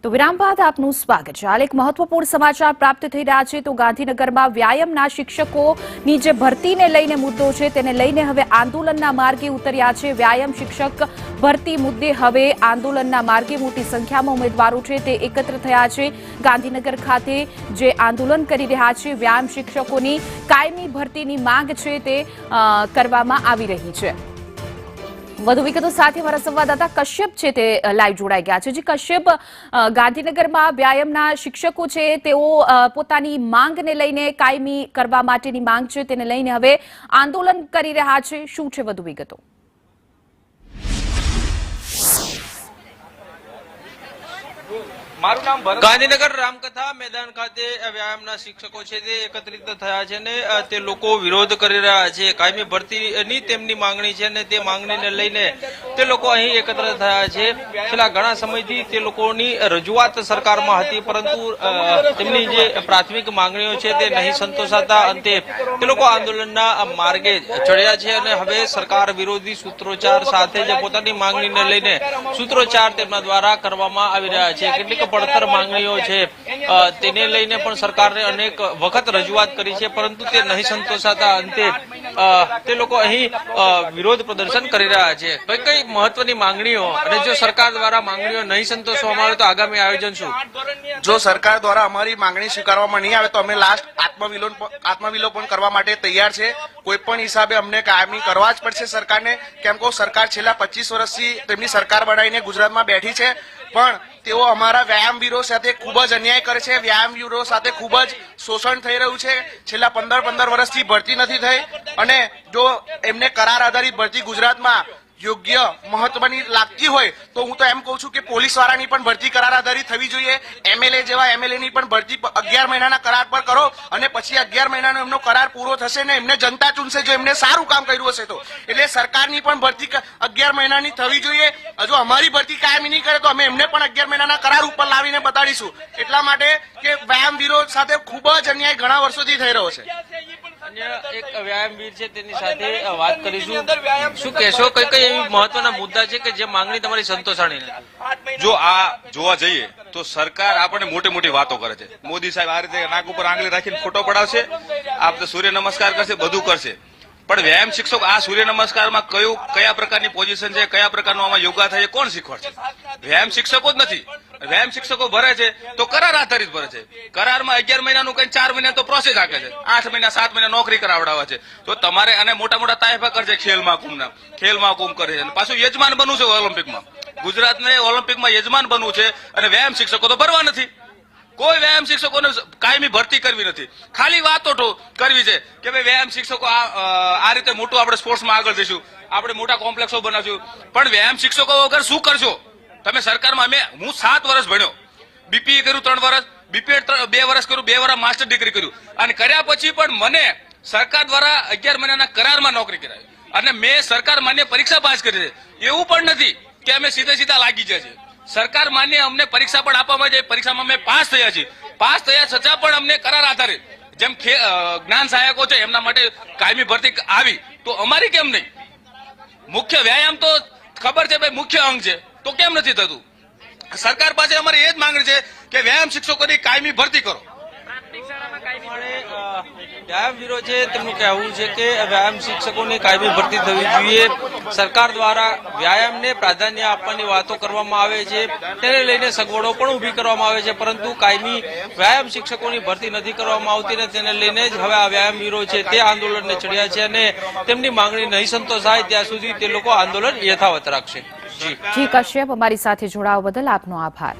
તો વિરામ બાદ આપનું સ્વાગત છે। હાલ એક મહત્વપૂર્ણ સમાચાર પ્રાપ્ત થઈ રહ્યા છે। તો ગાંધીનગરમાં વ્યાયામના શિક્ષકોની જે ભરતીને લઈને મુદ્દો છે તેને લઈને હવે આંદોલનના માર્ગે ઉતર્યા છે। વ્યાયામ શિક્ષક ભરતી મુદ્દે હવે આંદોલનના માર્ગે મોટી સંખ્યામાં ઉમેદવારો છે તે એકત્ર થયા છે। ગાંધીનગર ખાતે જે આંદોલન કરી રહ્યા છે વ્યાયામ શિક્ષકોની કાયમી ભરતીની માંગ છે તે કરવામાં આવી રહી છે। વધુ વિગતો સાથે અમારા સંવાદદાતા કશ્યપ છે તે લાઈવ જોડાઈ ગયા છે। જી કશ્યપ, ગાંધીનગરમાં વ્યાયામના શિક્ષકો છે તેઓ પોતાની માંગને લઈને કાયમી કરવા માટેની માંગ છે તેને લઈને હવે આંદોલન કરી રહ્યા છે, શું છે વધુ વિગતો? ગાંધીનગર રામકથા મેદાન ખાતે વ્યાયામના શિક્ષકો છે તે એકત્રિત થયા છે અને તે લોકો વિરોધ કરી રહ્યા છે। કાયમી ભરતીની તેમની માંગણી છે અને તે માંગણીને લઈને તે લોકો અહીં એકત્ર થયા છે। છેલ્લા ઘણા સમયથી તે લોકોની રજૂઆત સરકારમાં હતી, પરંતુ તેમની જે પ્રાથમિક માંગણીઓ છે તે નહીં સંતોષાતા અંતે તે લોકો આંદોલનના માર્ગે ચડ્યા છે અને હવે સરકાર વિરોધી સૂત્રોચ્ચાર સાથે જે પોતાની માંગણીને લઈને સૂત્રોચ્ચાર તેમના દ્વારા કરવામાં આવી રહ્યા છે। કેટલીક પડતર માંગણીઓ છે તેને લઈને પણ સરકારને અનેક વખત રજૂઆત કરી છે, પરંતુ તે નહીં સંતોષાતા અંતે તે લોકો અહીં વિરોધ પ્રદર્શન કરી રહ્યા છે। કઈ કઈ મહત્વની માંગણીઓ અને જો સરકાર દ્વારા માંગણીઓ નહીં સંતોષવામાં આવે તો આગામી આયોજન શું? જો સરકાર દ્વારા અમારી માંગણી સ્વીકારવામાં નહીં આવે તો અમે લાસ્ટ આત્મવિલોપન કરવા માટે તૈયાર છે। કોઈ પણ હિસાબે અમને કાયમી કરવા જ પડશે સરકારને, કેમ કે સરકાર છેલ્લા 25 વર્ષથી તેમની સરકાર બનાવીને ગુજરાતમાં બેઠી છે, પણ તેઓ અમારા વ્યાયામવીરો સાથે ખૂબ જ અન્યાય કરે છે। વ્યાયામવીરો સાથે ખૂબ જ શોષણ થઈ રહ્યું છે। છેલ્લા 15 વર્ષથી ભરતી નથી થઈ અને જો એમને કરાર આધારિત ભરતી ગુજરાતમાં યોગ્ય મહત્વની લાગતી હોય તો હું તો એમ કહું છું કે પોલીસ વાળાની પણ ભરતી કરાર આધારિત થવી જોઈએ। એમએલએ જેવા એમએલએની પણ ભરતી 11 મહિનાના કરાર પર કરો અને પછી 11 મહિનાનો એમનો કરાર પૂરો થશે ને એમને જનતા ચૂનશે જો એમને સારું કામ કર્યું હશે તો। એટલે સરકારની પણ ભરતી 11 મહિનાની થવી જોઈએ। હજુ અમારી ભરતી કાયમી નહીં કરે તો અમે એમને પણ 11 મહિનાના કરાર ઉપર લાવીને બતાડીશું। એટલા માટે કે વ્યાયામવીરો સાથે ખૂબ જ અન્યાય ઘણા વર્ષોથી થઈ રહ્યો છે। અન્ય એક વ્યાયામવીર છે તેની સાથે વાત કરીશું। શું કહેશો, કઈ કઈ એવી મહત્વના મુદ્દા છે કે જે માંગણી તમારી સંતોષાણી નથી? જો આ જોવા જઈએ તો સરકાર આપણને મોટી મોટી વાતો કરે છે। મોદી સાહેબ આ રીતે નાક ઉપર આંગળી રાખીને ફોટો પડાવશે, આ સૂર્ય નમસ્કાર કરશે, બધું કરશે, પણ વ્યાયામ શિક્ષક આ સૂર્ય નમસ્કારમાં કયા પ્રકારની પોઝિશન છે, કયા પ્રકારનું આમાં યોગા થાય કોણ શીખવાડશે? વ્યાયામ શિક્ષકો જ નથી। વ્યાયામ શિક્ષકો ભરે છે તો કરાર આધારિત ભરે છે। કરારમાં 11 મહિનાનું કઈ 4 મહિના તો પ્રોસેસ રાખે છે, 8 મહિના 7 મહિના નોકરી કરાવડાવે છે। તો તમારે અને મોટા મોટા તાયફા કરે છે ખેલ મહાકુંભ કરે છે, પાછું યજમાન બનવું છે ઓલિમ્પિકમાં। ગુજરાતને ઓલિમ્પિકમાં યજમાન બનવું છે અને વ્યાયામ શિક્ષકો તો ભરવા નથી। કોઈ વ્યાયામ શિક્ષકોને કાયમી ભરતી કરવી નથી, ખાલી વાતો કરવી છે કે ભાઈ વ્યાયામ શિક્ષકો આ રીતે મોટું આપણે સ્પોર્ટ્સમાં આગળ જઈશું, આપણે મોટા કોમ્પ્લેક્સો બનાવશું, પણ વ્યાયામ શિક્ષકો વગર શું કરશો તમે? સરકારમાં હું 7 વર્ષ ભણ્યો, બીપીએ કર્યું 3 વર્ષ, બીપીએડ 2 વર્ષ કર્યું, 2 વર્ષ માસ્ટર ડિગ્રી કર્યું અને કર્યા પછી પણ મને સરકાર દ્વારા 11 મહિનાના કરારમાં નોકરી કરાવી અને મેં સરકાર માન્ય પરીક્ષા પાસ કરી છે। એવું પણ નથી કે અમે સીધા લાગી જાય છે। સરકાર માન્ય અમને પરીક્ષા પણ આપવામાં જાય, પરીક્ષામાં અમે પાસ થયા છીએ, પાસ થયા છતાં પણ અમને કરાર આધારિત જેમ જ્ઞાન સહાયકો છે એમના માટે કાયમી ભરતી આવી તો અમારી કેમ નહીં? મુખ્ય વ્યાયામ તો ખબર છે ભાઈ મુખ્ય અંગ છે, તો કેમ નથી થતું? સરકાર પાસે અમારી એ જ માંગણી છે કે વ્યાયામ શિક્ષકોની કાયમી ભરતી કરો। વ્યાયામવીરો છે તેમનું કહેવું છે કે વ્યાયામ શિક્ષકોની કાયમી ભરતી થવી જોઈએ। સરકાર દ્વારા વ્યાયામને પ્રાધાન્ય આપવાની વાતો કરવામાં આવે છે, તેને લઈને સગવડો પણ ઊભી કરવામાં આવે છે, પરંતુ કાયમી વ્યાયામ શિક્ષકોની ભરતી નથી કરવામાં આવતી ને તેને લઈને જ હવે આ વ્યાયામવીરો છે તે આંદોલનને ચડ્યા છે અને તેમની માંગણી નહીં સંતોષાય ત્યાં સુધી તે લોકો આંદોલન યથાવત રાખશે। જી કશ્યપ, અમારી સાથે જોડાવા બદલ આપનો આભાર।